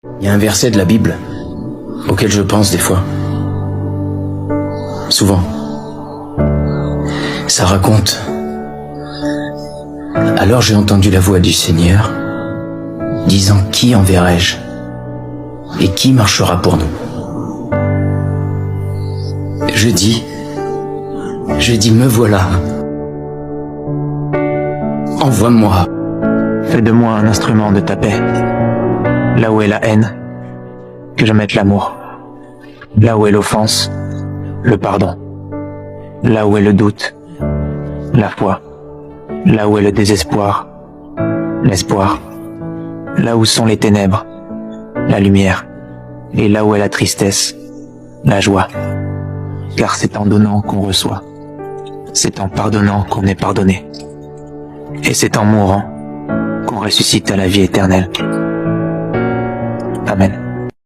Il y a un verset de la Bible auquel je pense des fois. Souvent. Ça raconte. Alors j'ai entendu la voix du Seigneur disant: qui enverrai-je et qui marchera pour nous? Je dis, me voilà. Envoie-moi. Fais de moi un instrument de ta paix. Là où est la haine, que je mette l'amour. Là où est l'offense, le pardon. Là où est le doute, la foi. Là où est le désespoir, l'espoir. Là où sont les ténèbres, la lumière. Et là où est la tristesse, la joie. Car c'est en donnant qu'on reçoit. C'est en pardonnant qu'on est pardonné. Et c'est en mourant qu'on ressuscite à la vie éternelle. Amen.